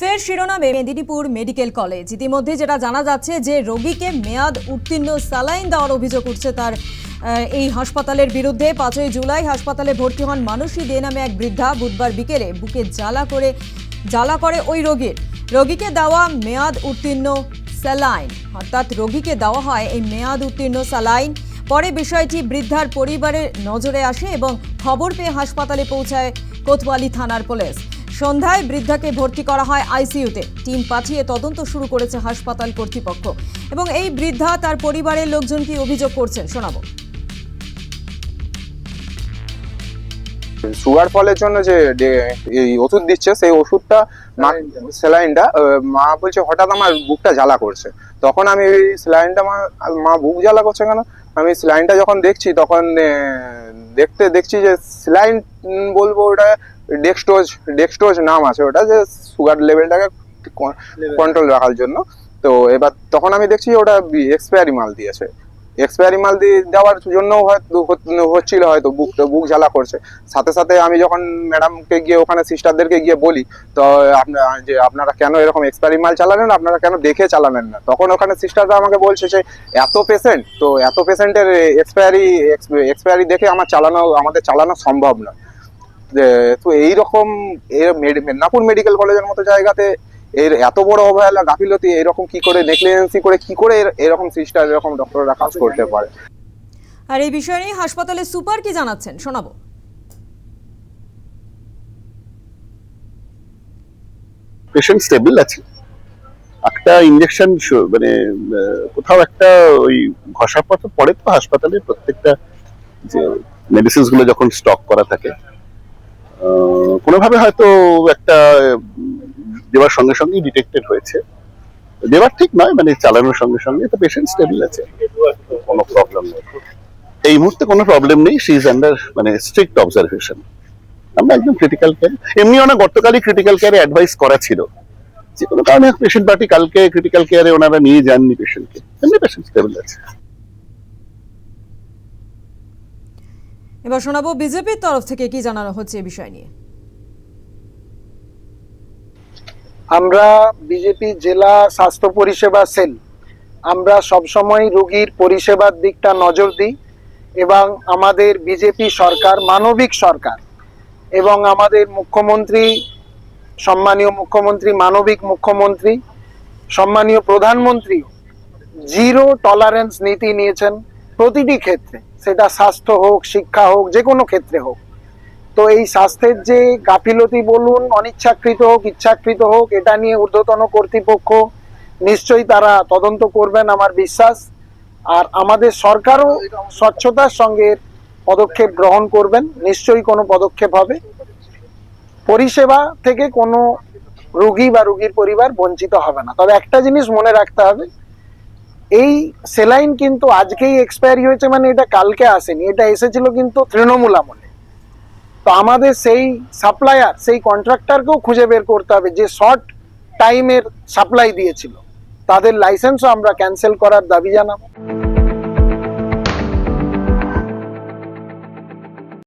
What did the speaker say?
ফের শিরোনামে Medinipur medical college. ইতিমধ্যে যেটা জানা যাচ্ছে যে রোগীকে মেয়াদ উত্তীর্ণ স্যালাইন দেওয়ার অভিযোগ উঠছে তার এই হাসপাতালের বিরুদ্ধে। 5ই জুলাই হাসপাতালে ভর্তি হন মানসী দে নামে এক বৃদ্ধা। বুধবার বিকেলে বুকে জ্বালা করে ওই রোগীকে দেওয়া মেয়াদ উত্তীর্ণ স্যালাইন, অর্থাৎ রোগীকে দেওয়া হয় এই মেয়াদ উত্তীর্ণ স্যালাইন। পরে বিষয়টি বৃদ্ধার পরিবারের নজরে আসে এবং খবর পেয়ে হাসপাতালে পৌঁছায় কোতোয়ালি থানার পুলিশ। সন্ধ্যায় বৃদ্ধাকে ভর্তি করা হয় আইসিইউতে। টিম পাঠিয়ে তদন্ত শুরু করেছে হাসপাতাল কর্তৃপক্ষ। এবং এই বৃদ্ধা তার পরিবারের লোকজন কি অভিযোগ করছেন শোনাবো। সুগার ফলের জন্য যে এই ওষুধ দিচ্ছে, সেই ওষুধটা স্যালাইনটা মা বলছে হঠাৎ আমার বুকটা জ্বালা করছে। তখন আমি স্যালাইনটা মা বুক জ্বালা করছে কেন, আমি স্যালাইনটা যখন দেখছি তখন দেখছি যে স্যালাইন বলবো ওটা ডেক্সট্রোজ নাম আছে, ওটা যে সুগার লেভেলটাকে কন্ট্রোল রাখার জন্য। তো এবার তখন আমি দেখছি ওটা এক্সপায়ারি মাল দিয়েছে। এক্সপায়ারি মাল দিয়ে দেওয়ার জন্য হচ্ছিল হয়তো বুক জ্বালা করছে। সাথে সাথে আমি যখন ম্যাডামকে গিয়ে ওখানে সিস্টারদেরকে গিয়ে বলি তো আপনারা কেন এরকম এক্সপায়ারি মাল চালালেন, আপনারা কেন দেখে চালালেন না, তখন ওখানে সিস্টাররা আমাকে বলছে যে এত পেশেন্টের এক্সপায়ারি দেখে আমাদের চালানো সম্ভব না। তো এইরকম মেদিনীপুর মেডিকেল কলেজের মতো জায়গাতে এর এত বড় অবহেলা, গাফিলতি, এরকম কি করে নেগলিজেন্সি করে কি করে এরকম সিস্টার, এরকম ডক্টররা কাজ করতে পারে। আর এই বিষয় নিয়ে হাসপাতালের সুপার কি জানাচ্ছেন শোনাবো। পেশেন্ট স্টেবল আছে। একটা ইনজেকশন মানে কোথাও একটা ওই ঘষা পাতা পড়ে তো হাসপাতালে প্রত্যেকটা যে মেডিসিনস গুলো যখন স্টক করা থাকে কোনোভাবে হয়তো একটা দেওয়ার সঙ্গে সঙ্গে ডিটেক্টেড হয়েছে। দেওয়ার ঠিক নয়, মানে চালানোর সঙ্গে সঙ্গে তো পেশেন্ট স্টেবল আছে, কোনো প্রবলেম নেই এই মুহূর্তে, কোনো প্রবলেম নেই। শি ইজ আন্ডার মানে স্ট্রিক্ট অবজারভেশন। আমরা একদম ক্রিটিক্যাল কেয়ার, এমনিও না গতকালই ক্রিটিক্যাল কেয়ারে অ্যাডভাইস করা ছিল, যে কোনো কারণে পেশেন্ট পার্টি কালকে ক্রিটিক্যাল কেয়ারে ওনারা নিয়ে যাননি পেশেন্টকে, এমনি পেশেন্ট স্টেবল আছে। এবার শোনাবো বিজেপির তরফ থেকে কি জানানো হচ্ছে এই বিষয় নিয়ে। আমরা বিজেপি জেলা স্বাস্থ্য পরিষেবা সেল আমরা সবসময় রোগীর পরিষেবার দিকটা নজর দিই এবং আমাদের বিজেপি সরকার মানবিক সরকার এবং আমাদের মুখ্যমন্ত্রী, সম্মানীয় মুখ্যমন্ত্রী, মানবিক মুখ্যমন্ত্রী, সম্মানীয় প্রধানমন্ত্রী জিরো টলারেন্স নীতি নিয়েছেন প্রতিটি ক্ষেত্রে, সেটা স্বাস্থ্য হোক, শিক্ষা হোক, যে কোনো ক্ষেত্রে হোক। তো এই স্বাস্থ্যের যে গাফিলতি বলুন, অনিচ্ছাকৃত হোক, ইচ্ছাকৃত হোক, এটা নিয়ে ঊর্ধ্বতন কর্তৃপক্ষ নিশ্চয়ই তারা তদন্ত করবেন আমার বিশ্বাস। আর আমাদের সরকারও স্বচ্ছতার সঙ্গে পদক্ষেপ গ্রহণ করবেন, নিশ্চয়ই কোনো পদক্ষেপ হবে। পরিষেবা থেকে কোনো রোগী বা রোগীর পরিবার বঞ্চিত হবে না। তবে একটা জিনিস মনে রাখতে হবে, এই সেলাইন কিন্তু আজকেই এক্সপায়ারি হয়েছে মানে এটা কালকে আসেনি, এটা এসেছিল কিন্তু তৃণমূল আমলে। তো আমাদের সেই সাপ্লায়ার, সেই কন্ট্রাক্টরকেও খুঁজে বের করতে হবে যে শর্ট টাইমের সাপ্লাই দিয়েছিল, তাদের লাইসেন্সও আমরা ক্যান্সেল করার দাবি জানাবো।